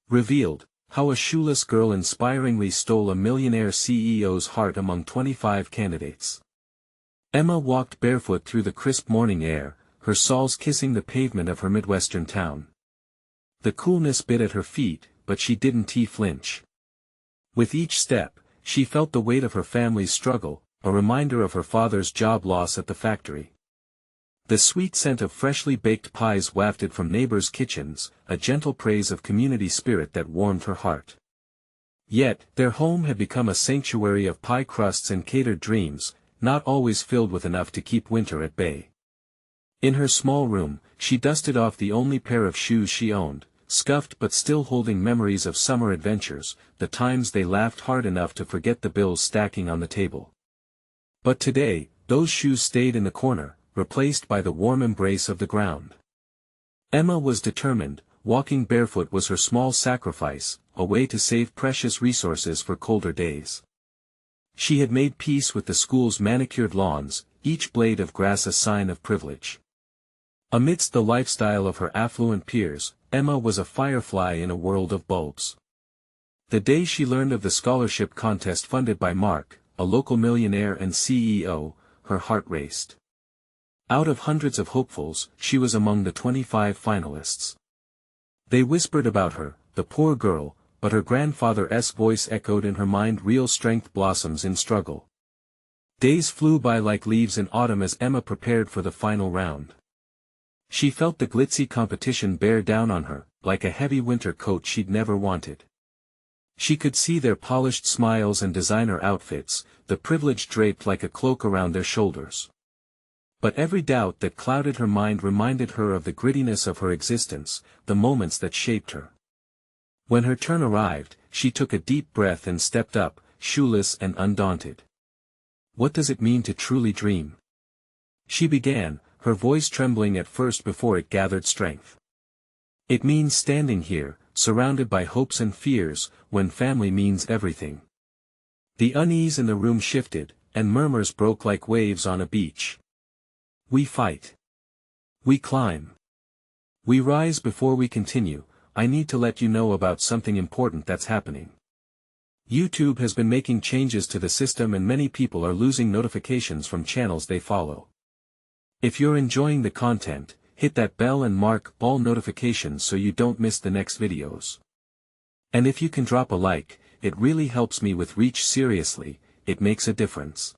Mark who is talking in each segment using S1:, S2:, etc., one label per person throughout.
S1: Revealed, how a shoeless girl inspiringly stole a millionaire CEO's heart among 25 candidates. Emma walked barefoot through the crisp morning air, her soles kissing the pavement of her Midwestern town. The coolness bit at her feet, but she didn't flinch. With each step, she felt the weight of her family's struggle, a reminder of her father's job loss at the factory. The sweet scent of freshly baked pies wafted from neighbors' kitchens, a gentle praise of community spirit that warmed her heart. Yet, their home had become a sanctuary of pie crusts and catered dreams, not always filled with enough to keep winter at bay. In her small room, she dusted off the only pair of shoes she owned, scuffed but still holding memories of summer adventures, the times they laughed hard enough to forget the bills stacking on the table. But today, those shoes stayed in the corner, replaced by the warm embrace of the ground. Emma was determined. Walking barefoot was her small sacrifice, a way to save precious resources for colder days. She had made peace with the school's manicured lawns, each blade of grass a sign of privilege. Amidst the lifestyle of her affluent peers, Emma was a firefly in a world of bulbs. The day she learned of the scholarship contest funded by Mark, a local millionaire and CEO, her heart raced. Out of hundreds of hopefuls, she was among the 25 finalists. They whispered about her, the poor girl, but her grandfather's voice echoed in her mind. Real strength blossoms in struggle. Days flew by like leaves in autumn as Emma prepared for the final round. She felt the glitzy competition bear down on her, like a heavy winter coat she'd never wanted. She could see their polished smiles and designer outfits, the privilege draped like a cloak around their shoulders. But every doubt that clouded her mind reminded her of the grittiness of her existence, the moments that shaped her. When her turn arrived, she took a deep breath and stepped up, shoeless and undaunted. What does it mean to truly dream? She began, her voice trembling at first before it gathered strength. It means standing here, surrounded by hopes and fears, when family means everything. The unease in the room shifted, and murmurs broke like waves on a beach. We fight. We climb. We rise. Before we continue, I need to let you know about something important that's happening. YouTube has been making changes to the system and many people are losing notifications from channels they follow. If you're enjoying the content, hit that bell and mark all notifications so you don't miss the next videos. And if you can drop a like, it really helps me with reach. Seriously, it makes a difference.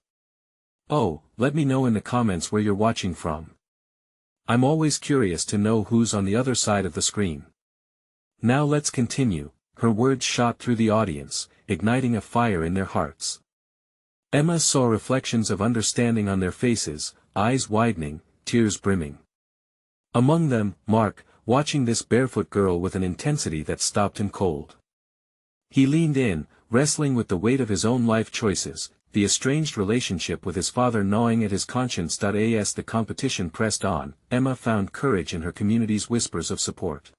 S1: Oh, let me know in the comments where you're watching from. I'm always curious to know who's on the other side of the screen. Now let's continue. Her words shot through the audience, igniting a fire in their hearts. Emma saw reflections of understanding on their faces, eyes widening, tears brimming. Among them, Mark, watching this barefoot girl with an intensity that stopped him cold. He leaned in, wrestling with the weight of his own life choices, the estranged relationship with his father gnawing at his conscience. As the competition pressed on, Emma found courage in her community's whispers of support.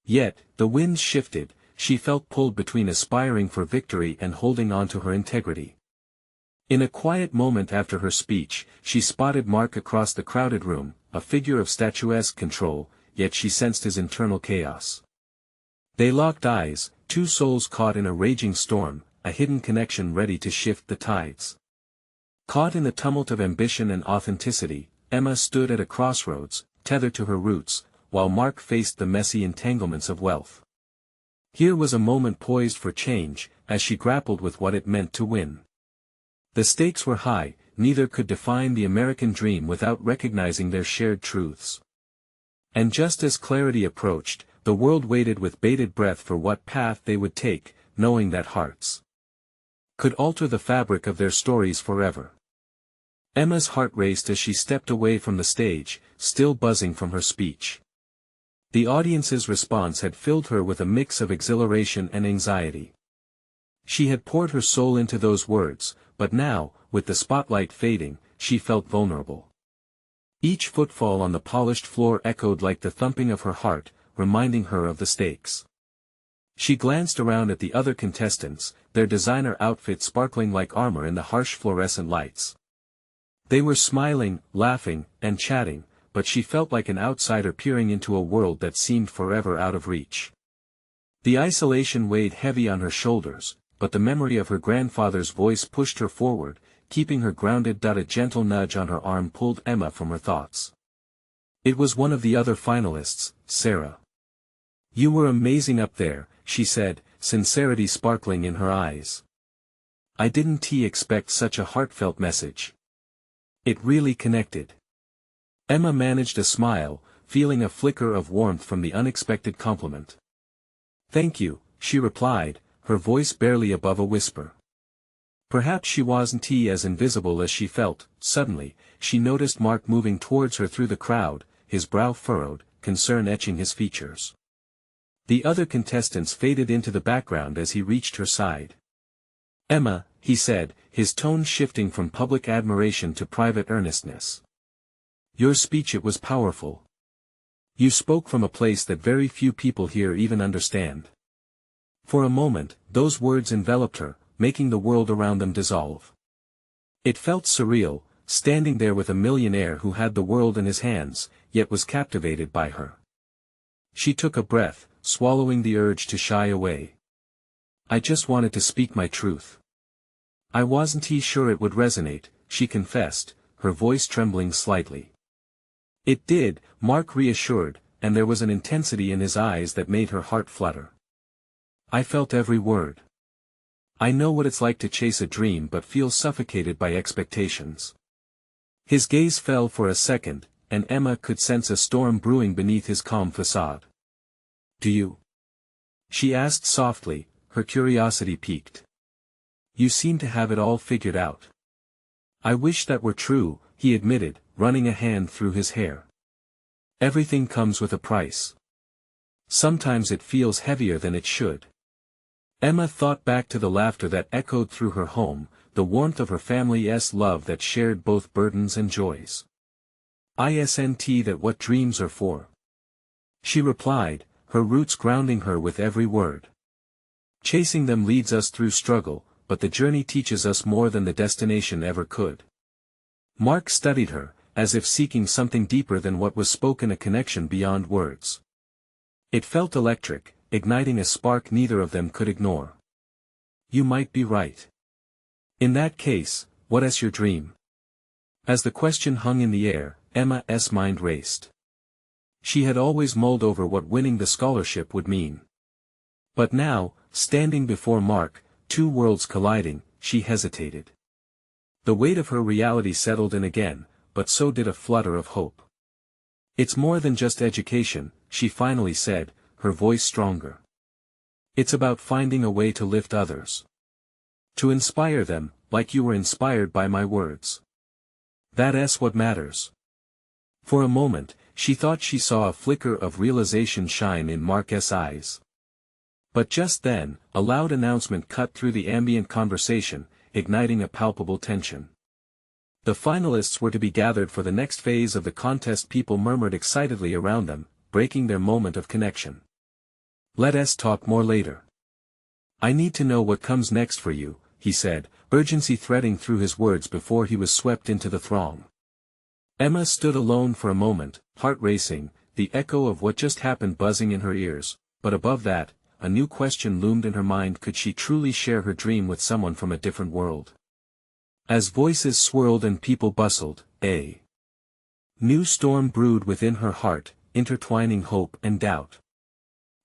S1: Yet, the winds shifted, she felt pulled between aspiring for victory and holding on to her integrity. In a quiet moment after her speech, she spotted Mark across the crowded room, a figure of statuesque control, yet she sensed his internal chaos. They locked eyes, two souls caught in a raging storm, a hidden connection ready to shift the tides. Caught in the tumult of ambition and authenticity, Emma stood at a crossroads, tethered to her roots, while Mark faced the messy entanglements of wealth. Here was a moment poised for change, as she grappled with what it meant to win. The stakes were high, neither could define the American dream without recognizing their shared truths. And just as clarity approached, the world waited with bated breath for what path they would take, knowing that hearts could alter the fabric of their stories forever. Emma's heart raced as she stepped away from the stage, still buzzing from her speech. The audience's response had filled her with a mix of exhilaration and anxiety. She had poured her soul into those words, but now, with the spotlight fading, she felt vulnerable. Each footfall on the polished floor echoed like the thumping of her heart, reminding her of the stakes. She glanced around at the other contestants, their designer outfits sparkling like armor in the harsh fluorescent lights. They were smiling, laughing, and chatting, but she felt like an outsider peering into a world that seemed forever out of reach. The isolation weighed heavy on her shoulders, but the memory of her grandfather's voice pushed her forward, keeping her grounded. A gentle nudge on her arm pulled Emma from her thoughts. It was one of the other finalists, Sarah. "You were amazing up there," she said, sincerity sparkling in her eyes. "I didn't expect such a heartfelt message. It really connected." Emma managed a smile, feeling a flicker of warmth from the unexpected compliment. "Thank you," she replied, her voice barely above a whisper. Perhaps she wasn't as invisible as she felt. Suddenly, she noticed Mark moving towards her through the crowd, his brow furrowed, concern etching his features. The other contestants faded into the background as he reached her side. "Emma," he said, his tone shifting from public admiration to private earnestness. "Your speech, it was powerful. You spoke from a place that very few people here even understand." For a moment, those words enveloped her, making the world around them dissolve. It felt surreal, standing there with a millionaire who had the world in his hands, yet was captivated by her. She took a breath, swallowing the urge to shy away. "I just wanted to speak my truth. I wasn't sure it would resonate," she confessed, her voice trembling slightly. "It did," Mark reassured, and there was an intensity in his eyes that made her heart flutter. "I felt every word. I know what it's like to chase a dream but feel suffocated by expectations." His gaze fell for a second, and Emma could sense a storm brewing beneath his calm facade. "Do you?" she asked softly, her curiosity piqued. "You seem to have it all figured out." "I wish that were true," he admitted, running a hand through his hair. "Everything comes with a price. Sometimes it feels heavier than it should." Emma thought back to the laughter that echoed through her home, the warmth of her family's love that shared both burdens and joys. "Isn't that what dreams are for?" she replied, her roots grounding her with every word. "Chasing them leads us through struggle, but the journey teaches us more than the destination ever could." Mark studied her, as if seeking something deeper than what was spoken, a connection beyond words. It felt electric, igniting a spark neither of them could ignore. "You might be right. In that case, what is your dream?" As the question hung in the air, Emma's mind raced. She had always mulled over what winning the scholarship would mean. But now, standing before Mark, two worlds colliding, she hesitated. The weight of her reality settled in again, but so did a flutter of hope. "It's more than just education," she finally said, her voice stronger. "It's about finding a way to lift others. To inspire them, like you were inspired by my words. That's what matters." For a moment, she thought she saw a flicker of realization shine in Mark's eyes. But just then, a loud announcement cut through the ambient conversation, igniting a palpable tension. The finalists were to be gathered for the next phase of the contest. People murmured excitedly around them, breaking their moment of connection. "Let us talk more later. I need to know what comes next for you," he said, urgency threading through his words before he was swept into the throng. Emma stood alone for a moment, heart racing, the echo of what just happened buzzing in her ears, but above that, a new question loomed in her mind: could she truly share her dream with someone from a different world? As voices swirled and people bustled, a new storm brewed within her heart, intertwining hope and doubt.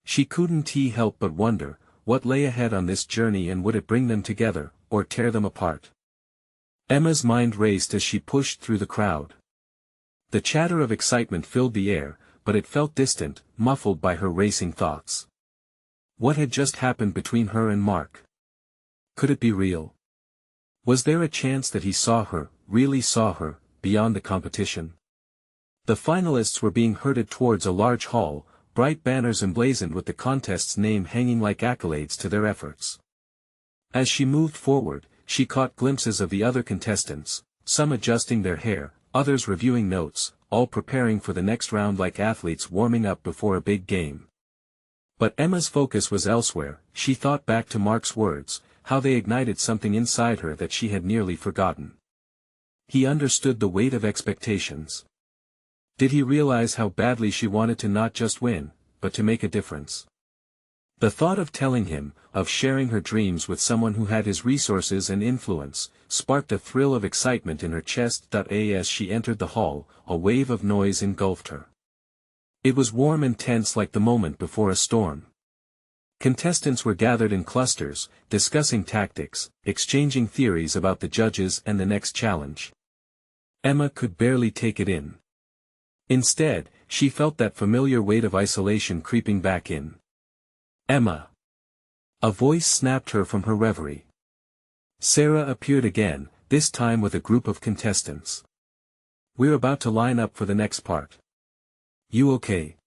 S1: She couldn't help but wonder, what lay ahead on this journey, and would it bring them together, or tear them apart? Emma's mind raced as she pushed through the crowd. The chatter of excitement filled the air, but it felt distant, muffled by her racing thoughts. What had just happened between her and Mark? Could it be real? Was there a chance that he saw her, really saw her, beyond the competition? The finalists were being herded towards a large hall, bright banners emblazoned with the contest's name hanging like accolades to their efforts. As she moved forward, she caught glimpses of the other contestants, some adjusting their hair, others reviewing notes, all preparing for the next round like athletes warming up before a big game. But Emma's focus was elsewhere. She thought back to Mark's words, how they ignited something inside her that she had nearly forgotten. He understood the weight of expectations. Did he realize how badly she wanted to not just win, but to make a difference? The thought of telling him, of sharing her dreams with someone who had his resources and influence, sparked a thrill of excitement in her chest. As she entered the hall, a wave of noise engulfed her. It was warm and tense like the moment before a storm. Contestants were gathered in clusters, discussing tactics, exchanging theories about the judges and the next challenge. Emma could barely take it in. Instead, she felt that familiar weight of isolation creeping back in. Emma. A voice snapped her from her reverie. Sarah appeared again, this time with a group of contestants. We're about to line up for the next part. You okay?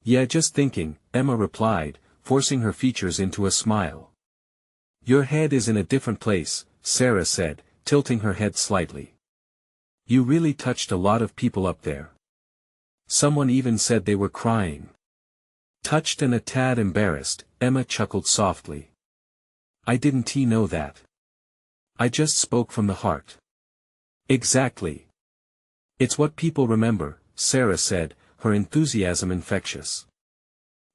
S1: Yeah, just thinking, Emma replied, forcing her features into a smile. Your head is in a different place, Sarah said, tilting her head slightly. You really touched a lot of people up there. Someone even said they were crying. Touched and a tad embarrassed, Emma chuckled softly. I didn't know that. I just spoke from the heart. Exactly. It's what people remember, Sarah said, her enthusiasm infectious.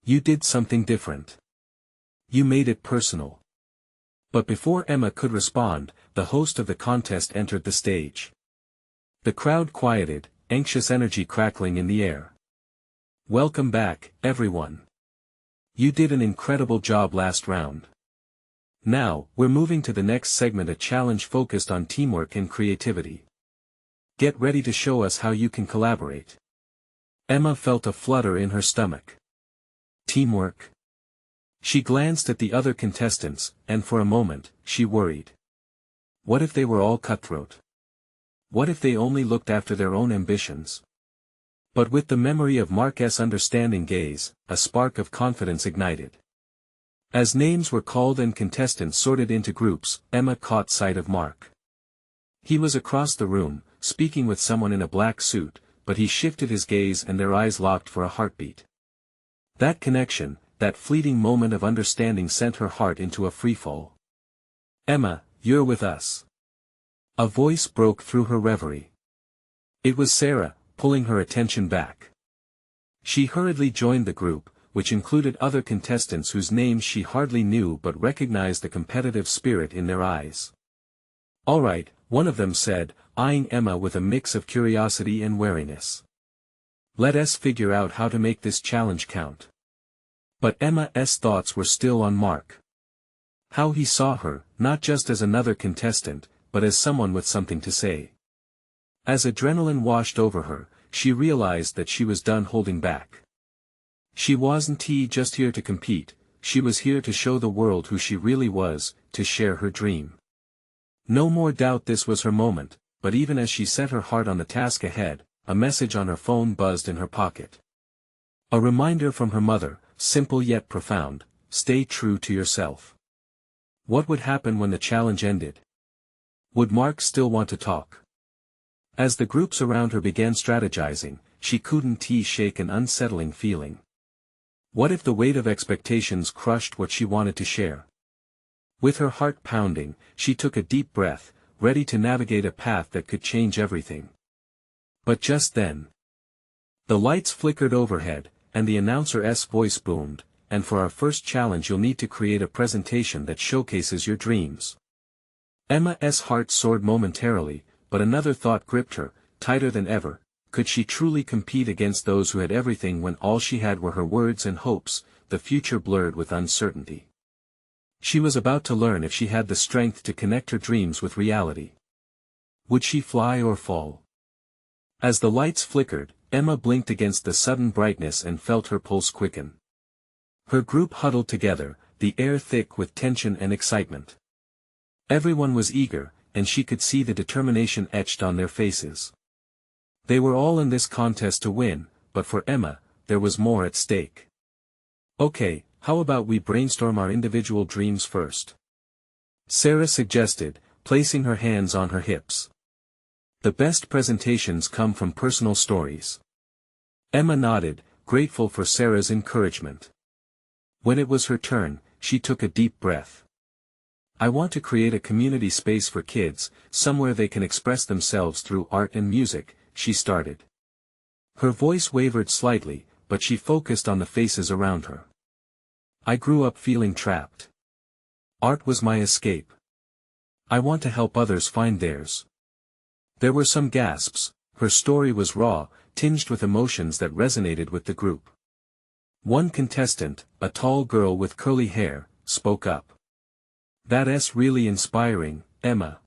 S1: You did something different. You made it personal. But before Emma could respond, the host of the contest entered the stage. The crowd quieted, anxious energy crackling in the air. Welcome back, everyone. You did an incredible job last round. Now, we're moving to the next segment, a challenge focused on teamwork and creativity. Get ready to show us how you can collaborate. Emma felt a flutter in her stomach. Teamwork? She glanced at the other contestants, and for a moment, she worried. What if they were all cutthroat? What if they only looked after their own ambitions? But with the memory of Mark's understanding gaze, a spark of confidence ignited. As names were called and contestants sorted into groups, Emma caught sight of Mark. He was across the room, speaking with someone in a black suit, but he shifted his gaze and their eyes locked for a heartbeat. That connection, that fleeting moment of understanding sent her heart into a freefall. Emma, you're with us. A voice broke through her reverie. It was Sarah, pulling her attention back. She hurriedly joined the group, which included other contestants whose names she hardly knew but recognized the competitive spirit in their eyes. All right, one of them said, eyeing Emma with a mix of curiosity and wariness. Let us figure out how to make this challenge count. But Emma's thoughts were still on Mark. How he saw her, not just as another contestant, but as someone with something to say. As adrenaline washed over her, she realized that she was done holding back. She wasn't just here to compete, she was here to show the world who she really was, to share her dream. No more doubt this was her moment, but even as she set her heart on the task ahead, a message on her phone buzzed in her pocket. A reminder from her mother, simple yet profound, stay true to yourself. What would happen when the challenge ended? Would Mark still want to talk? As the groups around her began strategizing, she couldn't shake an unsettling feeling. What if the weight of expectations crushed what she wanted to share? With her heart pounding, she took a deep breath, ready to navigate a path that could change everything. But just then, the lights flickered overhead, and the announcer's voice boomed, and for our first challenge you'll need to create a presentation that showcases your dreams. Emma's heart soared momentarily, but another thought gripped her, tighter than ever. Could she truly compete against those who had everything when all she had were her words and hopes, the future blurred with uncertainty? She was about to learn if she had the strength to connect her dreams with reality. Would she fly or fall? As the lights flickered, Emma blinked against the sudden brightness and felt her pulse quicken. Her group huddled together, the air thick with tension and excitement. Everyone was eager, and she could see the determination etched on their faces. They were all in this contest to win, but for Emma, there was more at stake. Okay, how about we brainstorm our individual dreams first? Sarah suggested, placing her hands on her hips. The best presentations come from personal stories. Emma nodded, grateful for Sarah's encouragement. When it was her turn, she took a deep breath. I want to create a community space for kids, somewhere they can express themselves through art and music, she started. Her voice wavered slightly, but she focused on the faces around her. I grew up feeling trapped. Art was my escape. I want to help others find theirs. There were some gasps. Her story was raw, tinged with emotions that resonated with the group. One contestant, a tall girl with curly hair, spoke up. That's really inspiring, Emma.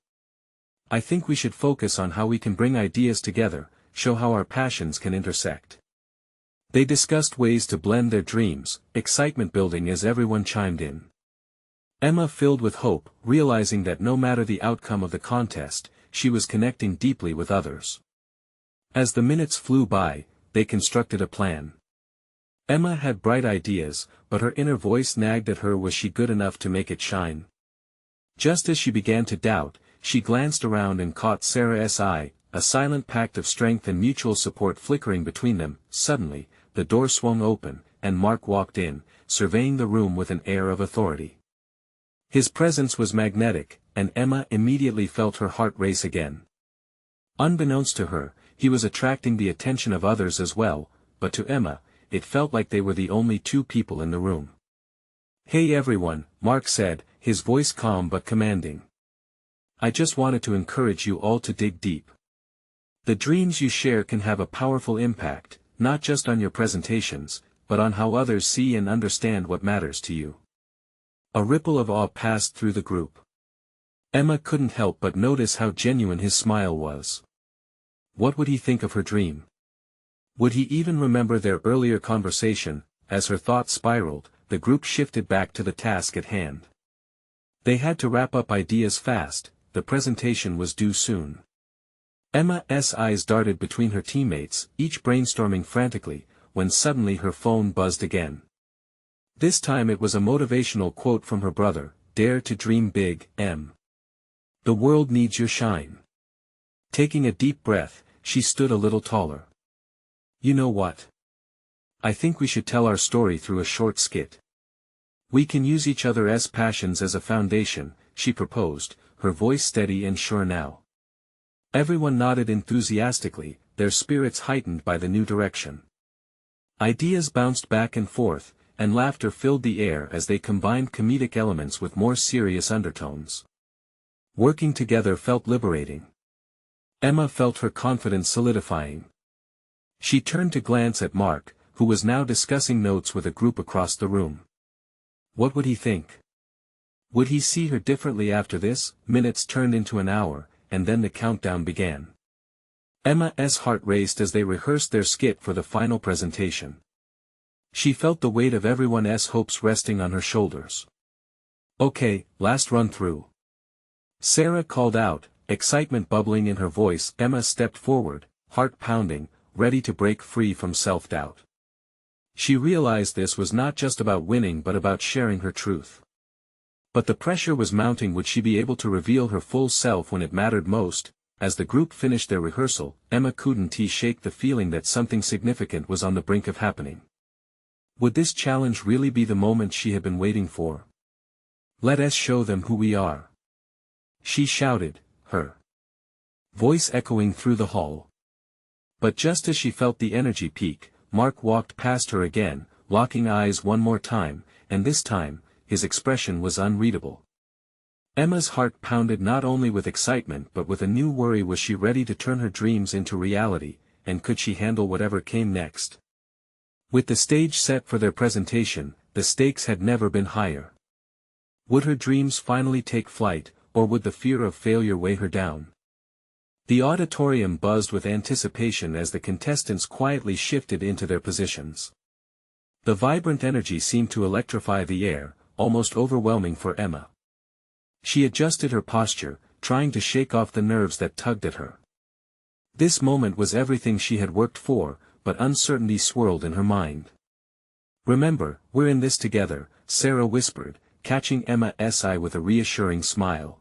S1: I think we should focus on how we can bring ideas together, show how our passions can intersect. They discussed ways to blend their dreams, excitement building as everyone chimed in. Emma filled with hope, realizing that no matter the outcome of the contest, she was connecting deeply with others. As the minutes flew by, they constructed a plan. Emma had bright ideas, but her inner voice nagged at her, was she good enough to make it shine? Just as she began to doubt, she glanced around and caught Sarah's eye, a silent pact of strength and mutual support flickering between them. Suddenly, the door swung open, and Mark walked in, surveying the room with an air of authority. His presence was magnetic, and Emma immediately felt her heart race again. Unbeknownst to her, he was attracting the attention of others as well, but to Emma, it felt like they were the only two people in the room. "Hey everyone," Mark said, his voice calm but commanding. "I just wanted to encourage you all to dig deep. The dreams you share can have a powerful impact, not just on your presentations, but on how others see and understand what matters to you." A ripple of awe passed through the group. Emma couldn't help but notice how genuine his smile was. What would he think of her dream? Would he even remember their earlier conversation? As her thoughts spiraled, the group shifted back to the task at hand. They had to wrap up ideas fast, the presentation was due soon. Emma's eyes darted between her teammates, each brainstorming frantically, when suddenly her phone buzzed again. This time it was a motivational quote from her brother: "Dare to dream big, Em. The world needs your shine." Taking a deep breath, she stood a little taller. "You know what? I think we should tell our story through a short skit. We can use each other's passions as a foundation," she proposed, her voice steady and sure now. Everyone nodded enthusiastically, their spirits heightened by the new direction. Ideas bounced back and forth, and laughter filled the air as they combined comedic elements with more serious undertones. Working together felt liberating. Emma felt her confidence solidifying. She turned to glance at Mark, who was now discussing notes with a group across the room. What would he think? Would he see her differently after this? Minutes turned into an hour, and then the countdown began. Emma's heart raced as they rehearsed their skit for the final presentation. She felt the weight of everyone's hopes resting on her shoulders. "Okay, last run through." Sarah called out, excitement bubbling in her voice. Emma stepped forward, heart pounding, ready to break free from self-doubt. She realized this was not just about winning but about sharing her truth. But the pressure was mounting. Would she be able to reveal her full self when it mattered most? As the group finished their rehearsal, Emma couldn't shake the feeling that something significant was on the brink of happening. Would this challenge really be the moment she had been waiting for? "Let us show them who we are," she shouted, her voice echoing through the hall. But just as she felt the energy peak, Mark walked past her again, locking eyes one more time, and this time, his expression was unreadable. Emma's heart pounded not only with excitement but with a new worry. Was she ready to turn her dreams into reality, and could she handle whatever came next? With the stage set for their presentation, the stakes had never been higher. Would her dreams finally take flight, or would the fear of failure weigh her down? The auditorium buzzed with anticipation as the contestants quietly shifted into their positions. The vibrant energy seemed to electrify the air, almost overwhelming for Emma. She adjusted her posture, trying to shake off the nerves that tugged at her. This moment was everything she had worked for, but uncertainty swirled in her mind. "Remember, we're in this together," Sarah whispered, catching Emma's eye with a reassuring smile.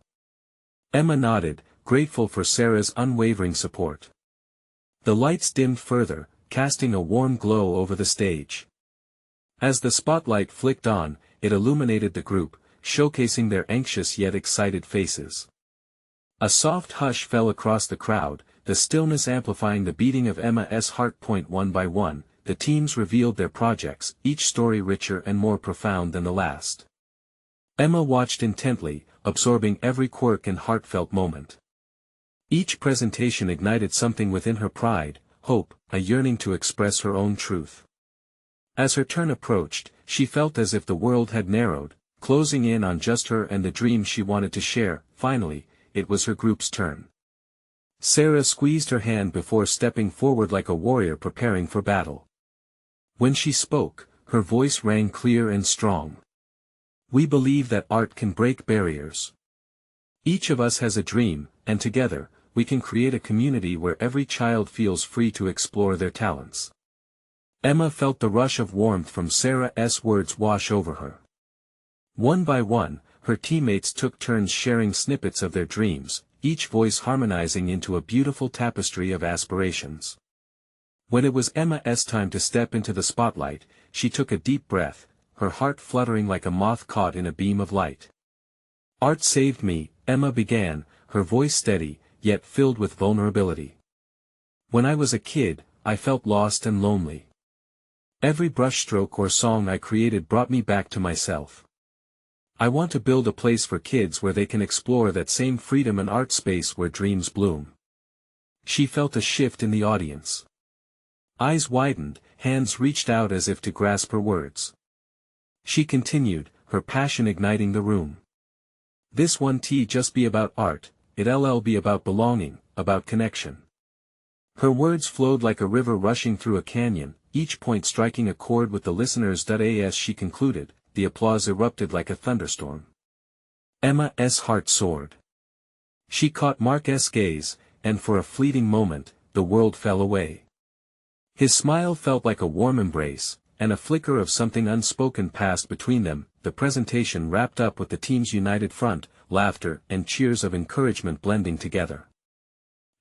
S1: Emma nodded, grateful for Sarah's unwavering support. The lights dimmed further, casting a warm glow over the stage. As the spotlight flicked on, it illuminated the group, showcasing their anxious yet excited faces. A soft hush fell across the crowd, the stillness amplifying the beating of Emma's heart. One by one, the teams revealed their projects, each story richer and more profound than the last. Emma watched intently, absorbing every quirk and heartfelt moment. Each presentation ignited something within her: pride, hope, a yearning to express her own truth. As her turn approached, she felt as if the world had narrowed, closing in on just her and the dream she wanted to share. Finally, it was her group's turn. Sarah squeezed her hand before stepping forward like a warrior preparing for battle. When she spoke, her voice rang clear and strong. "We believe that art can break barriers. Each of us has a dream, and together, we can create a community where every child feels free to explore their talents." Emma felt the rush of warmth from Sarah's words wash over her. One by one, her teammates took turns sharing snippets of their dreams, each voice harmonizing into a beautiful tapestry of aspirations. When it was Emma's time to step into the spotlight, she took a deep breath, her heart fluttering like a moth caught in a beam of light. "Art saved me," Emma began, her voice steady, yet filled with vulnerability. "When I was a kid, I felt lost and lonely. Every brushstroke or song I created brought me back to myself. I want to build a place for kids where they can explore that same freedom, an art space where dreams bloom." She felt a shift in the audience. Eyes widened, hands reached out as if to grasp her words. She continued, her passion igniting the room. "This won't just be about art, it'll be about belonging, about connection." Her words flowed like a river rushing through a canyon, each point striking a chord with the listeners. As she concluded, the applause erupted like a thunderstorm. Emma's heart soared. She caught Mark's gaze, and for a fleeting moment, the world fell away. His smile felt like a warm embrace, and a flicker of something unspoken passed between them. The presentation wrapped up with the team's united front, laughter and cheers of encouragement blending together.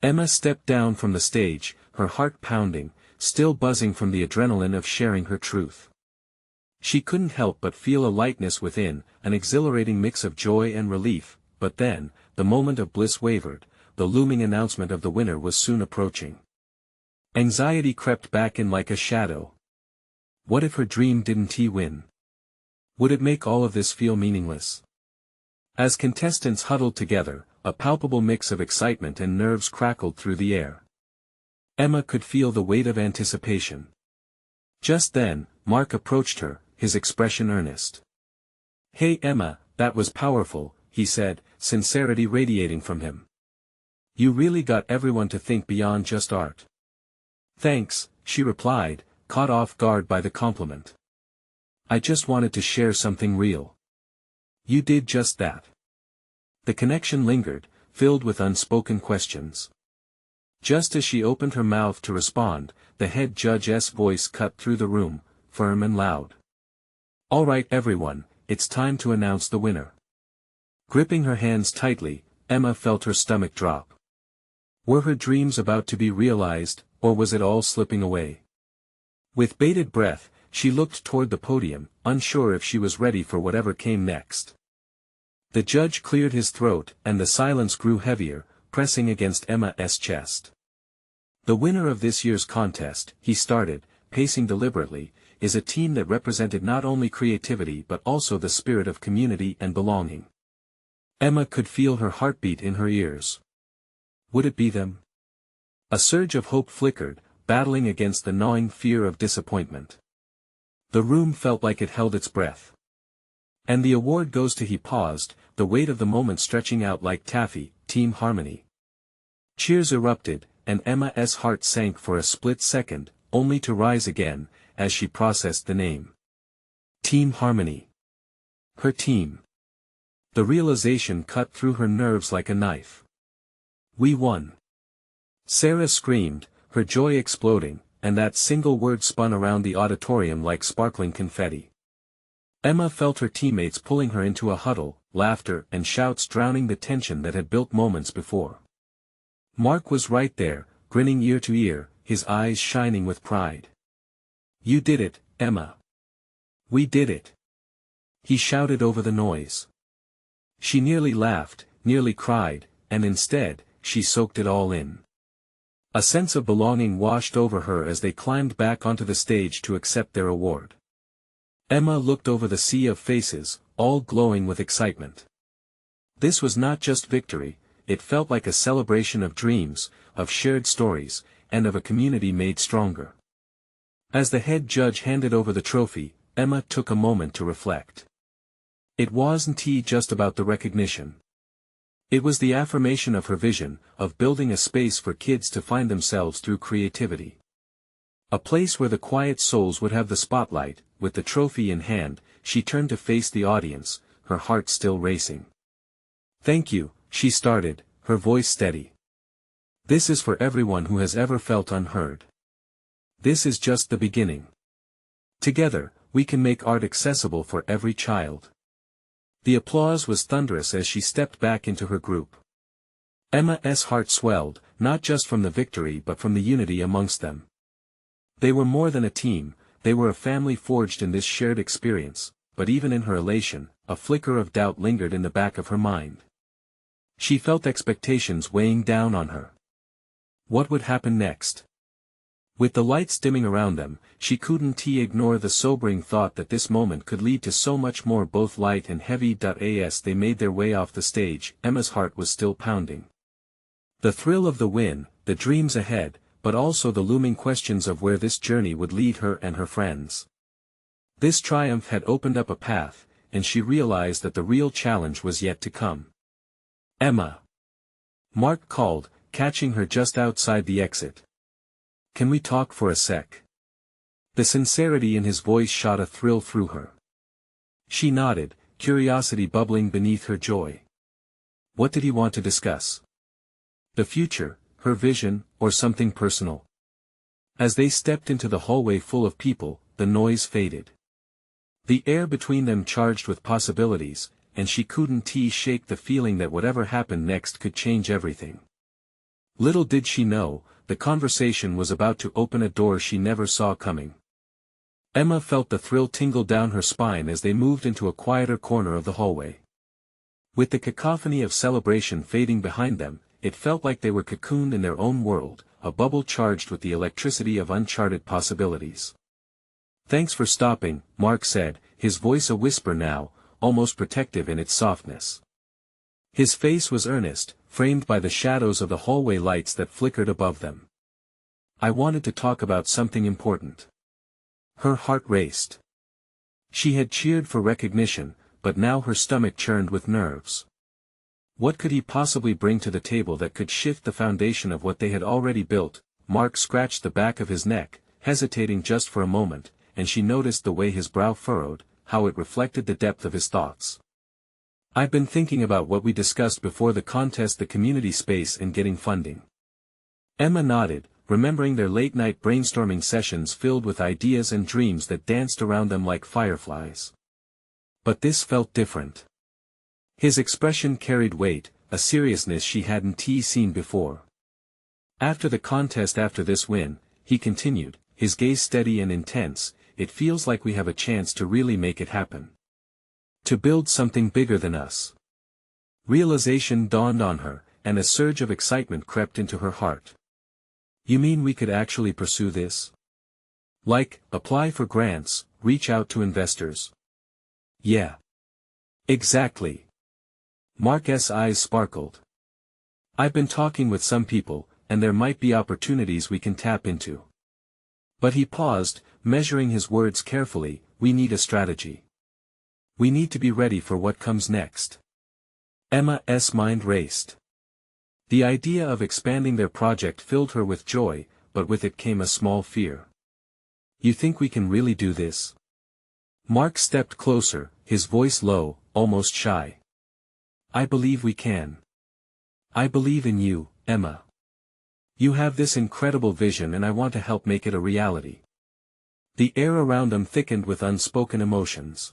S1: Emma stepped down from the stage, her heart pounding, still buzzing from the adrenaline of sharing her truth. She couldn't help but feel a lightness within, an exhilarating mix of joy and relief. But then, the moment of bliss wavered, the looming announcement of the winner was soon approaching. Anxiety crept back in like a shadow. What if her dream didn't win? Would it make all of this feel meaningless? As contestants huddled together, a palpable mix of excitement and nerves crackled through the air. Emma could feel the weight of anticipation. Just then, Mark approached her, his expression earnest. "Hey Emma, that was powerful," he said, sincerity radiating from him. "You really got everyone to think beyond just art." "Thanks," she replied, caught off guard by the compliment. "I just wanted to share something real." "You did just that." The connection lingered, filled with unspoken questions. Just as she opened her mouth to respond, the head judge's voice cut through the room, firm and loud. "All right everyone, it's time to announce the winner." Gripping her hands tightly, Emma felt her stomach drop. Were her dreams about to be realized, or was it all slipping away? With bated breath, she looked toward the podium, unsure if she was ready for whatever came next. The judge cleared his throat, and the silence grew heavier, pressing against Emma's chest. "The winner of this year's contest," he started, pacing deliberately, "is a team that represented not only creativity but also the spirit of community and belonging." Emma could feel her heartbeat in her ears. Would it be them? A surge of hope flickered, battling against the gnawing fear of disappointment. The room felt like it held its breath. "And the award goes to," he paused, the weight of the moment stretching out like taffy, "Team Harmony." Cheers erupted, and Emma's heart sank for a split second, only to rise again, as she processed the name. Team Harmony. Her team. The realization cut through her nerves like a knife. "We won." Sarah screamed, her joy exploding, and that single word spun around the auditorium like sparkling confetti. Emma felt her teammates pulling her into a huddle, laughter and shouts drowning the tension that had built moments before. Mark was right there, grinning ear to ear, his eyes shining with pride. "You did it, Emma. We did it." He shouted over the noise. She nearly laughed, nearly cried, and instead, she soaked it all in. A sense of belonging washed over her as they climbed back onto the stage to accept their award. Emma looked over the sea of faces, all glowing with excitement. This was not just victory, it felt like a celebration of dreams, of shared stories, and of a community made stronger. As the head judge handed over the trophy, Emma took a moment to reflect. It wasn't just about the recognition. It was the affirmation of her vision, of building a space for kids to find themselves through creativity. A place where the quiet souls would have the spotlight. With the trophy in hand, she turned to face the audience, her heart still racing. "Thank you," she started, her voice steady. "This is for everyone who has ever felt unheard. This is just the beginning. Together, we can make art accessible for every child." The applause was thunderous as she stepped back into her group. Emma's heart swelled, not just from the victory but from the unity amongst them. They were more than a team, they were a family forged in this shared experience, but even in her elation, a flicker of doubt lingered in the back of her mind. She felt expectations weighing down on her. What would happen next? With the lights dimming around them, she couldn't ignore the sobering thought that this moment could lead to so much more, both light and heavy. As they made their way off the stage, Emma's heart was still pounding. The thrill of the win, the dreams ahead, but also the looming questions of where this journey would lead her and her friends. This triumph had opened up a path, and she realized that the real challenge was yet to come. "Emma!" Mark called, catching her just outside the exit. "Can we talk for a sec?" The sincerity in his voice shot a thrill through her. She nodded, curiosity bubbling beneath her joy. What did he want to discuss? The future, her vision, or something personal? As they stepped into the hallway full of people, the noise faded. The air between them charged with possibilities, and she couldn't shake the feeling that whatever happened next could change everything. Little did she know, the conversation was about to open a door she never saw coming. Emma felt the thrill tingle down her spine as they moved into a quieter corner of the hallway. With the cacophony of celebration fading behind them, it felt like they were cocooned in their own world, a bubble charged with the electricity of uncharted possibilities. "Thanks for stopping," Mark said, his voice a whisper now, almost protective in its softness. His face was earnest, framed by the shadows of the hallway lights that flickered above them. "I wanted to talk about something important." Her heart raced. She had cheered for recognition, but now her stomach churned with nerves. What could he possibly bring to the table that could shift the foundation of what they had already built? Mark scratched the back of his neck, hesitating just for a moment, and she noticed the way his brow furrowed, how it reflected the depth of his thoughts. "I've been thinking about what we discussed before the contest, the community space and getting funding." Emma nodded, remembering their late-night brainstorming sessions filled with ideas and dreams that danced around them like fireflies. But this felt different. His expression carried weight, a seriousness she hadn't seen before. "After the contest, after this win," he continued, his gaze steady and intense, "it feels like we have a chance to really make it happen. To build something bigger than us." Realization dawned on her, and a surge of excitement crept into her heart. "You mean we could actually pursue this? Like, apply for grants, reach out to investors?" "Yeah. Exactly." Mark's eyes sparkled. "I've been talking with some people, and there might be opportunities we can tap into." But he paused, measuring his words carefully. "We need a strategy. We need to be ready for what comes next." Emma's mind raced. The idea of expanding their project filled her with joy, but with it came a small fear. "You think we can really do this?" Mark stepped closer, his voice low, almost shy. "I believe we can. I believe in you, Emma. You have this incredible vision and I want to help make it a reality." The air around them thickened with unspoken emotions.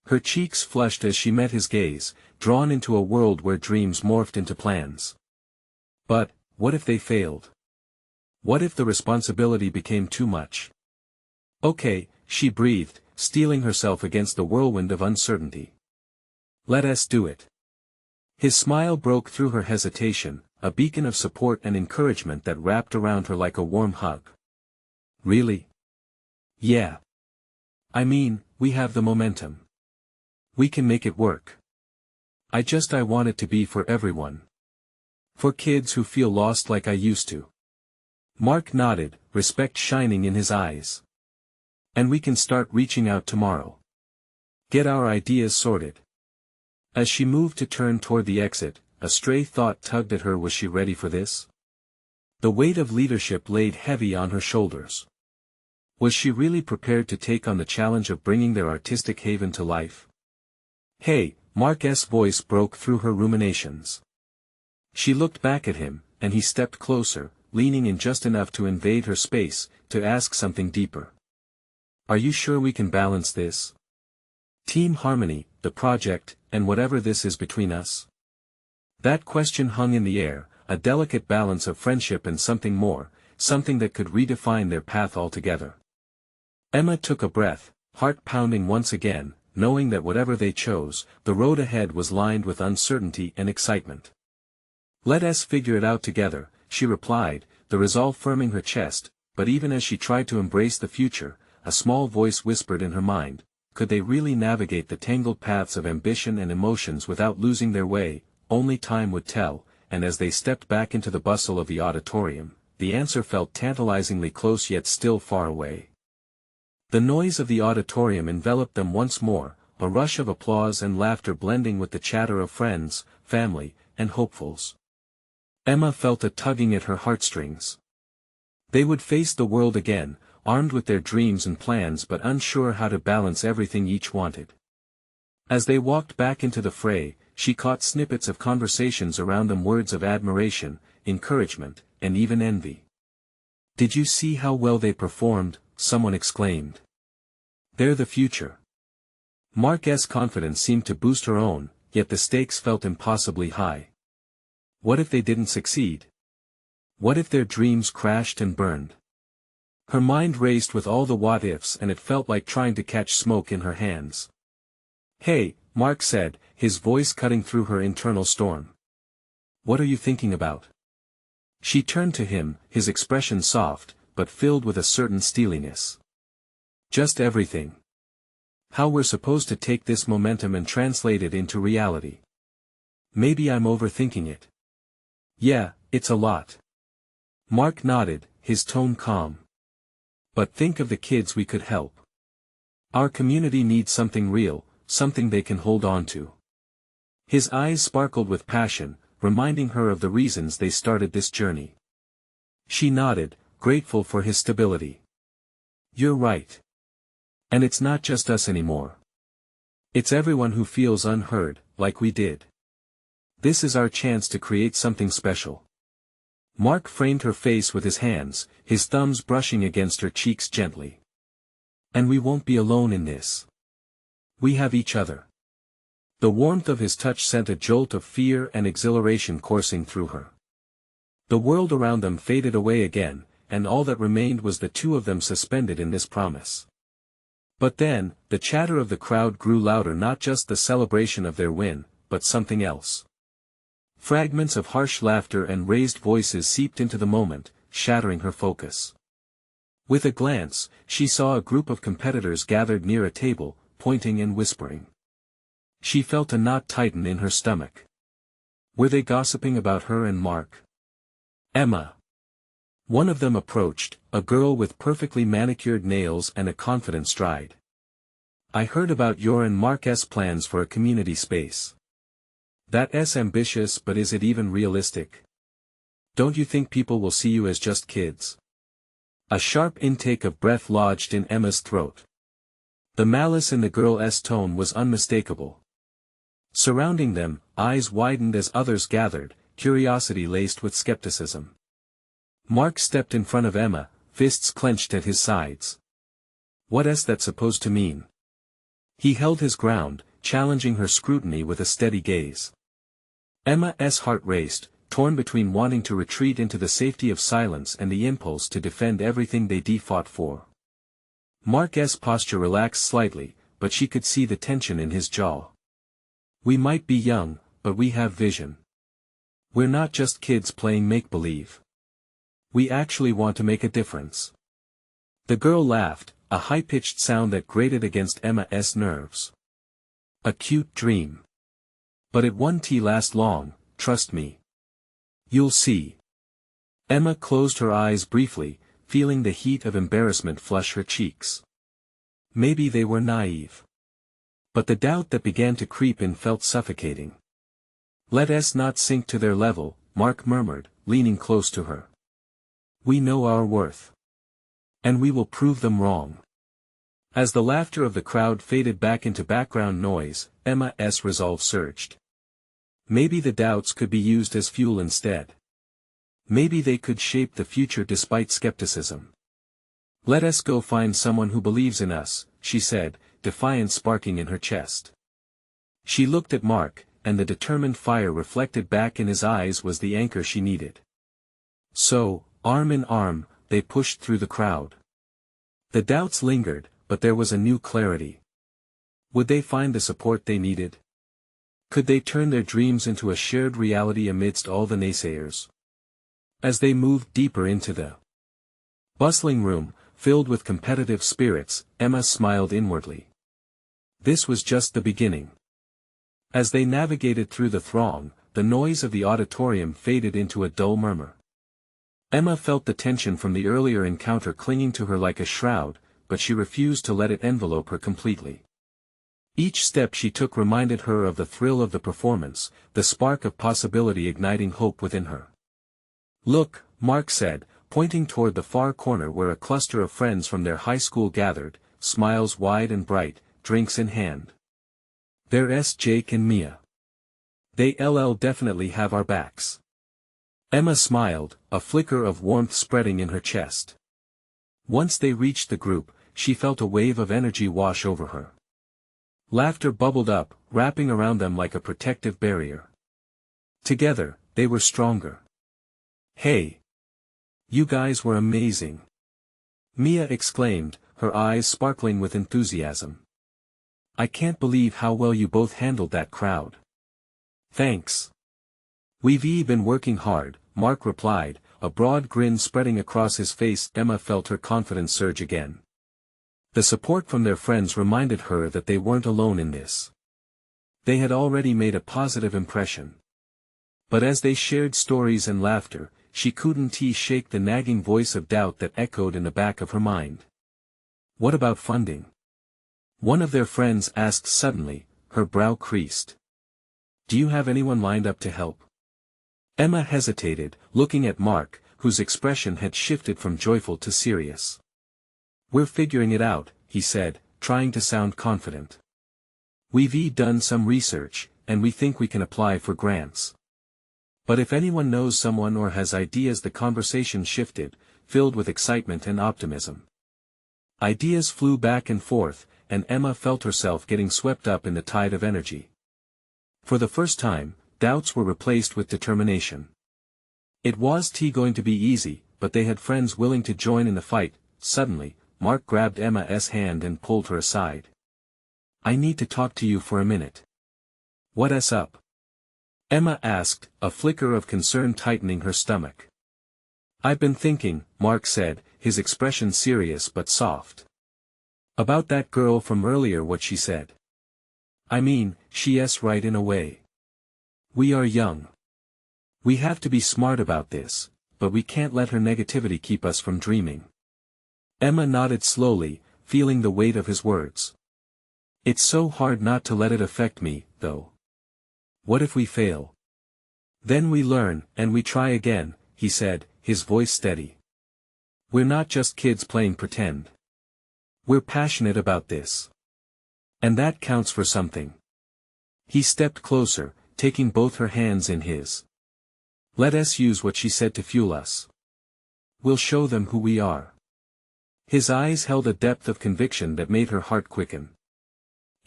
S1: Her cheeks flushed as she met his gaze, drawn into a world where dreams morphed into plans. But, what if they failed? What if the responsibility became too much? "Okay," she breathed, steeling herself against the whirlwind of uncertainty. "Let us do it." His smile broke through her hesitation, a beacon of support and encouragement that wrapped around her like a warm hug. Really? Yeah. I mean, we have the momentum. We can make it work. I want it to be for everyone. For kids who feel lost like I used to. Mark nodded, respect shining in his eyes. And we can start reaching out tomorrow. Get our ideas sorted. As she moved to turn toward the exit, a stray thought tugged at her. Was she ready for this? The weight of leadership laid heavy on her shoulders. Was she really prepared to take on the challenge of bringing their artistic haven to life? Hey, Mark's voice broke through her ruminations. She looked back at him, and he stepped closer, leaning in just enough to invade her space, to ask something deeper. Are you sure we can balance this? Team harmony, the project, and whatever this is between us? That question hung in the air, a delicate balance of friendship and something more, something that could redefine their path altogether. Emma took a breath, heart pounding once again, knowing that whatever they chose, the road ahead was lined with uncertainty and excitement. Let us figure it out together, she replied, the resolve firming her chest, but even as she tried to embrace the future, a small voice whispered in her mind, could they really navigate the tangled paths of ambition and emotions without losing their way? Only time would tell, and as they stepped back into the bustle of the auditorium, the answer felt tantalizingly close yet still far away. The noise of the auditorium enveloped them once more, a rush of applause and laughter blending with the chatter of friends, family, and hopefuls. Emma felt a tugging at her heartstrings. They would face the world again, armed with their dreams and plans but unsure how to balance everything each wanted. As they walked back into the fray, she caught snippets of conversations around them, words of admiration, encouragement, and even envy. Did you see how well they performed? Someone exclaimed. They're the future. Mark's confidence seemed to boost her own, yet the stakes felt impossibly high. What if they didn't succeed? What if their dreams crashed and burned? Her mind raced with all the what-ifs and it felt like trying to catch smoke in her hands. Hey, Mark said, his voice cutting through her internal storm. What are you thinking about? She turned to him, his expression soft, but filled with a certain steeliness. Just everything. How we're supposed to take this momentum and translate it into reality. Maybe I'm overthinking it. Yeah, it's a lot. Mark nodded, his tone calm. But think of the kids we could help. Our community needs something real, something they can hold on to. His eyes sparkled with passion, reminding her of the reasons they started this journey. She nodded, grateful for his stability. You're right. And it's not just us anymore. It's everyone who feels unheard, like we did. This is our chance to create something special. Mark framed her face with his hands, his thumbs brushing against her cheeks gently. And we won't be alone in this. We have each other. The warmth of his touch sent a jolt of fear and exhilaration coursing through her. The world around them faded away again, and all that remained was the two of them suspended in this promise. But then, the chatter of the crowd grew louder, not just the celebration of their win, but something else. Fragments of harsh laughter and raised voices seeped into the moment, shattering her focus. With a glance, she saw a group of competitors gathered near a table, pointing and whispering. She felt a knot tighten in her stomach. Were they gossiping about her and Mark? Emma. One of them approached, a girl with perfectly manicured nails and a confident stride. I heard about your and Mark's plans for a community space. That's ambitious, but is it even realistic? Don't you think people will see you as just kids? A sharp intake of breath lodged in Emma's throat. The malice in the girl's tone was unmistakable. Surrounding them, eyes widened as others gathered, curiosity laced with skepticism. Mark stepped in front of Emma, fists clenched at his sides. What's that supposed to mean? He held his ground, challenging her scrutiny with a steady gaze. Emma's heart raced, torn between wanting to retreat into the safety of silence and the impulse to defend everything they fought for. Mark's posture relaxed slightly, but she could see the tension in his jaw. We might be young, but we have vision. We're not just kids playing make-believe. We actually want to make a difference. The girl laughed, a high-pitched sound that grated against Emma's nerves. A cute dream. But it won't last long, trust me. You'll see. Emma closed her eyes briefly, feeling the heat of embarrassment flush her cheeks. Maybe they were naive. But the doubt that began to creep in felt suffocating. Let us not sink to their level, Mark murmured, leaning close to her. We know our worth. And we will prove them wrong. As the laughter of the crowd faded back into background noise, Emma's resolve surged. Maybe the doubts could be used as fuel instead. Maybe they could shape the future despite skepticism. Let us go find someone who believes in us, she said, defiance sparking in her chest. She looked at Mark, and the determined fire reflected back in his eyes was the anchor she needed. So, arm in arm, they pushed through the crowd. The doubts lingered, but there was a new clarity. Would they find the support they needed? Could they turn their dreams into a shared reality amidst all the naysayers? As they moved deeper into the bustling room, filled with competitive spirits, Emma smiled inwardly. This was just the beginning. As they navigated through the throng, the noise of the auditorium faded into a dull murmur. Emma felt the tension from the earlier encounter clinging to her like a shroud, but she refused to let it envelope her completely. Each step she took reminded her of the thrill of the performance, the spark of possibility igniting hope within her. Look, Mark said, pointing toward the far corner where a cluster of friends from their high school gathered, smiles wide and bright, drinks in hand. There's Jake and Mia. They'll definitely have our backs. Emma smiled, a flicker of warmth spreading in her chest. Once they reached the group, she felt a wave of energy wash over her. Laughter bubbled up, wrapping around them like a protective barrier. Together, they were stronger. Hey! You guys were amazing! Mia exclaimed, her eyes sparkling with enthusiasm. I can't believe how well you both handled that crowd. Thanks. We've been working hard, Mark replied, a broad grin spreading across his face. Emma felt her confidence surge again. The support from their friends reminded her that they weren't alone in this. They had already made a positive impression. But as they shared stories and laughter, she couldn't shake the nagging voice of doubt that echoed in the back of her mind. What about funding? One of their friends asked suddenly, her brow creased. Do you have anyone lined up to help? Emma hesitated, looking at Mark, whose expression had shifted from joyful to serious. We're figuring it out, he said, trying to sound confident. We've done some research, and we think we can apply for grants. But if anyone knows someone or has ideas. The conversation shifted, filled with excitement and optimism. Ideas flew back and forth, and Emma felt herself getting swept up in the tide of energy. For the first time, doubts were replaced with determination. It wasn't going to be easy, but they had friends willing to join in the fight. Suddenly, Mark grabbed Emma's hand and pulled her aside. I need to talk to you for a minute. What's up? Emma asked, a flicker of concern tightening her stomach. I've been thinking, Mark said, his expression serious but soft. About that girl from earlier. What she said. I mean, she's right in a way. We are young. We have to be smart about this, but we can't let her negativity keep us from dreaming. Emma nodded slowly, feeling the weight of his words. It's so hard not to let it affect me, though. What if we fail? Then we learn, and we try again, he said, his voice steady. We're not just kids playing pretend. We're passionate about this. And that counts for something. He stepped closer, taking both her hands in his. Let us use what she said to fuel us. We'll show them who we are. His eyes held a depth of conviction that made her heart quicken.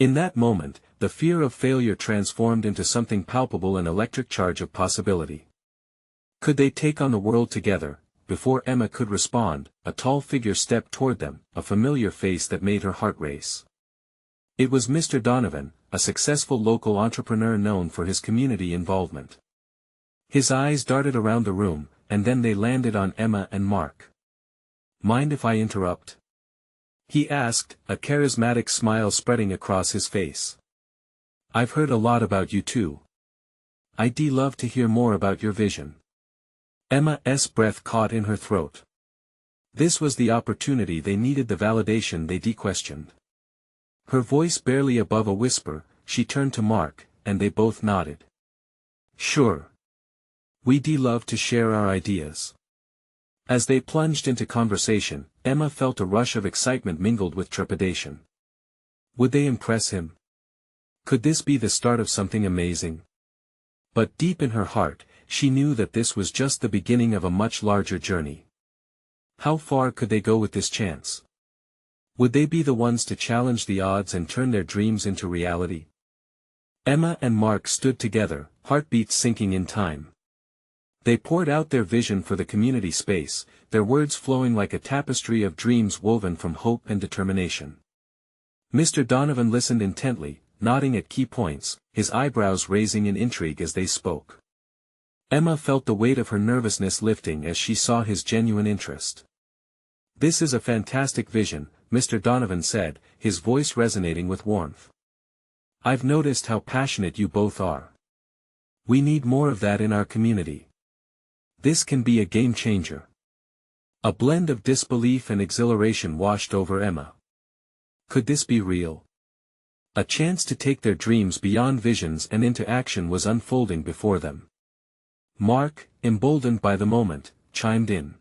S1: In that moment, the fear of failure transformed into something palpable, an electric charge of possibility. Could they take on the world together? Before Emma could respond, a tall figure stepped toward them, a familiar face that made her heart race. It was Mr. Donovan, a successful local entrepreneur known for his community involvement. His eyes darted around the room, and then they landed on Emma and Mark. "Mind if I interrupt?" he asked, a charismatic smile spreading across his face. "I've heard a lot about you too. I'd love to hear more about your vision." Emma's breath caught in her throat. This was the opportunity they needed, the validation they questioned. Her voice barely above a whisper, she turned to Mark, and they both nodded. "Sure. We'd love to share our ideas." As they plunged into conversation, Emma felt a rush of excitement mingled with trepidation. Would they impress him? Could this be the start of something amazing? But deep in her heart, she knew that this was just the beginning of a much larger journey. How far could they go with this chance? Would they be the ones to challenge the odds and turn their dreams into reality? Emma and Mark stood together, heartbeats syncing in time. They poured out their vision for the community space, their words flowing like a tapestry of dreams woven from hope and determination. Mr. Donovan listened intently, nodding at key points, his eyebrows raising in intrigue as they spoke. Emma felt the weight of her nervousness lifting as she saw his genuine interest. "This is a fantastic vision," Mr. Donovan said, his voice resonating with warmth. "I've noticed how passionate you both are. We need more of that in our community. This can be a game changer." A blend of disbelief and exhilaration washed over Emma. Could this be real? A chance to take their dreams beyond visions and into action was unfolding before them. Mark, emboldened by the moment, chimed in.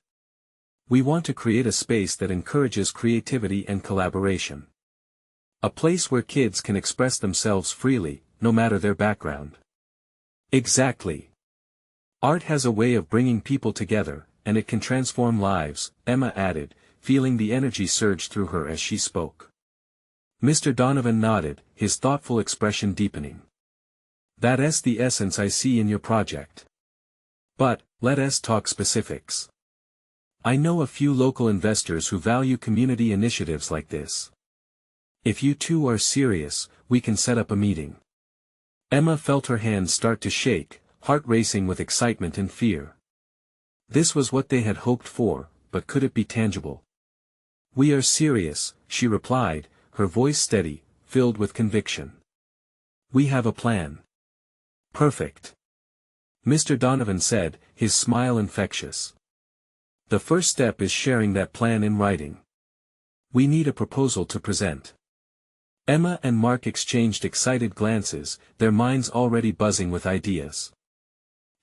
S1: "We want to create a space that encourages creativity and collaboration. A place where kids can express themselves freely, no matter their background." "Exactly. Art has a way of bringing people together, and it can transform lives," Emma added, feeling the energy surge through her as she spoke. Mr. Donovan nodded, his thoughtful expression deepening. "That's the essence I see in your project. But, let us talk specifics. I know a few local investors who value community initiatives like this. If you two are serious, we can set up a meeting." Emma felt her hands start to shake, heart racing with excitement and fear. This was what they had hoped for, but could it be tangible? "We are serious," she replied, her voice steady, filled with conviction. "We have a plan." "Perfect," Mr. Donovan said, his smile infectious. "The first step is sharing that plan in writing. We need a proposal to present." Emma and Mark exchanged excited glances, their minds already buzzing with ideas.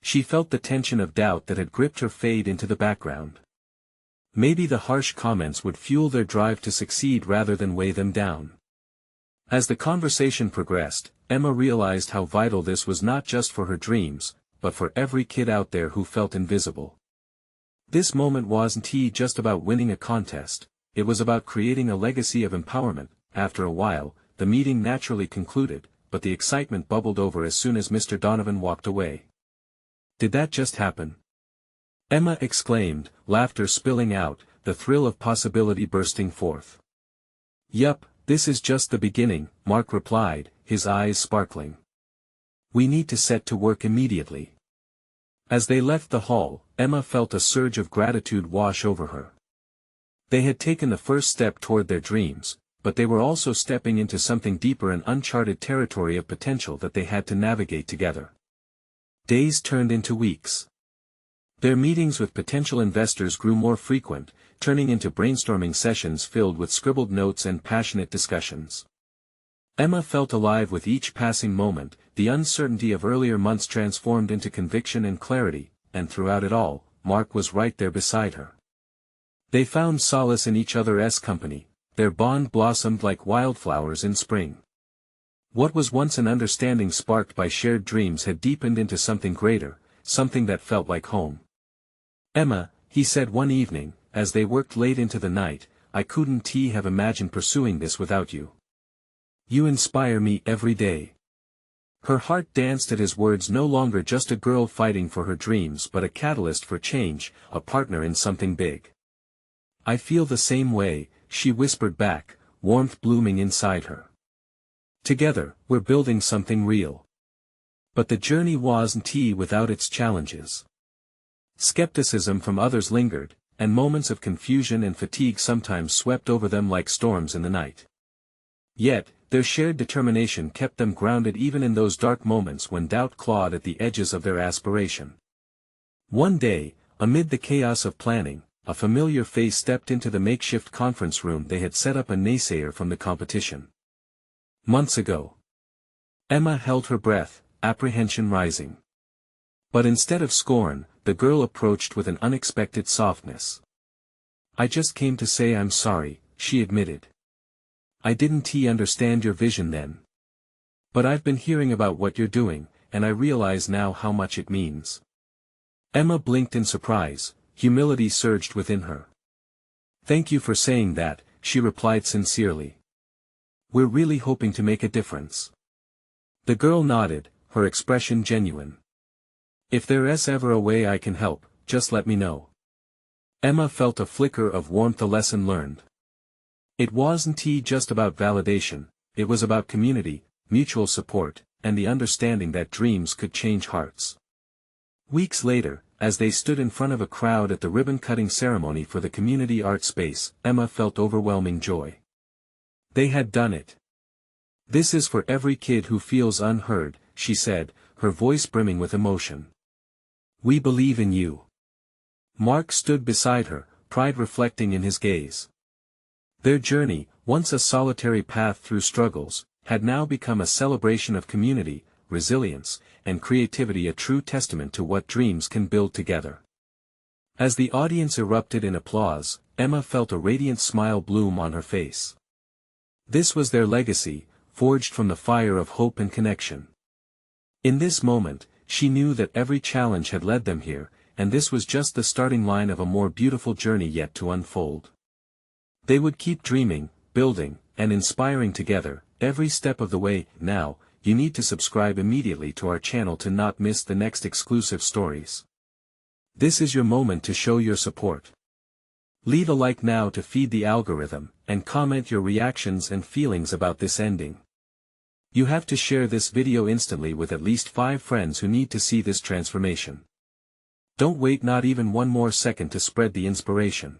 S1: She felt the tension of doubt that had gripped her fade into the background. Maybe the harsh comments would fuel their drive to succeed rather than weigh them down. As the conversation progressed, Emma realized how vital this was, not just for her dreams, but for every kid out there who felt invisible. This moment wasn't just about winning a contest, it was about creating a legacy of empowerment. After a while, the meeting naturally concluded, but the excitement bubbled over as soon as Mr. Donovan walked away. "Did that just happen?" Emma exclaimed, laughter spilling out, the thrill of possibility bursting forth. "Yup, this is just the beginning," Mark replied, his eyes sparkling. "We need to set to work immediately." As they left the hall, Emma felt a surge of gratitude wash over her. They had taken the first step toward their dreams, but they were also stepping into something deeper, an uncharted territory of potential that they had to navigate together. Days turned into weeks. Their meetings with potential investors grew more frequent, turning into brainstorming sessions filled with scribbled notes and passionate discussions. Emma felt alive with each passing moment, the uncertainty of earlier months transformed into conviction and clarity, and throughout it all, Mark was right there beside her. They found solace in each other's company, their bond blossomed like wildflowers in spring. What was once an understanding sparked by shared dreams had deepened into something greater, something that felt like home. "Emma," he said one evening, as they worked late into the night, "I couldn't have imagined pursuing this without you. You inspire me every day." Her heart danced at his words, no longer just a girl fighting for her dreams but a catalyst for change, a partner in something big. "I feel the same way," she whispered back, warmth blooming inside her. "Together, we're building something real." But the journey wasn't without its challenges. Skepticism from others lingered, and moments of confusion and fatigue sometimes swept over them like storms in the night. Yet, their shared determination kept them grounded even in those dark moments when doubt clawed at the edges of their aspiration. One day, amid the chaos of planning, a familiar face stepped into the makeshift conference room they had set up, a naysayer from the competition. Months ago. Emma held her breath, apprehension rising. But instead of scorn, the girl approached with an unexpected softness. "I just came to say I'm sorry," she admitted. "I didn't understand your vision then. But I've been hearing about what you're doing, and I realize now how much it means." Emma blinked in surprise, humility surged within her. "Thank you for saying that," she replied sincerely. "We're really hoping to make a difference." The girl nodded, her expression genuine. "If there's ever a way I can help, just let me know." Emma felt a flicker of warmth. The lesson learned. It wasn't just about validation, it was about community, mutual support, and the understanding that dreams could change hearts. Weeks later, as they stood in front of a crowd at the ribbon-cutting ceremony for the community art space, Emma felt overwhelming joy. They had done it. "This is for every kid who feels unheard," she said, her voice brimming with emotion. "We believe in you." Mark stood beside her, pride reflecting in his gaze. Their journey, once a solitary path through struggles, had now become a celebration of community, resilience, and creativity, a true testament to what dreams can build together. As the audience erupted in applause, Emma felt a radiant smile bloom on her face. This was their legacy, forged from the fire of hope and connection. In this moment, she knew that every challenge had led them here, and this was just the starting line of a more beautiful journey yet to unfold. They would keep dreaming, building, and inspiring together, every step of the way. Now, you need to subscribe immediately to our channel to not miss the next exclusive stories. This is your moment to show your support. Leave a like now to feed the algorithm, and comment your reactions and feelings about this ending. You have to share this video instantly with at least 5 friends who need to see this transformation. Don't wait not even one more second to spread the inspiration.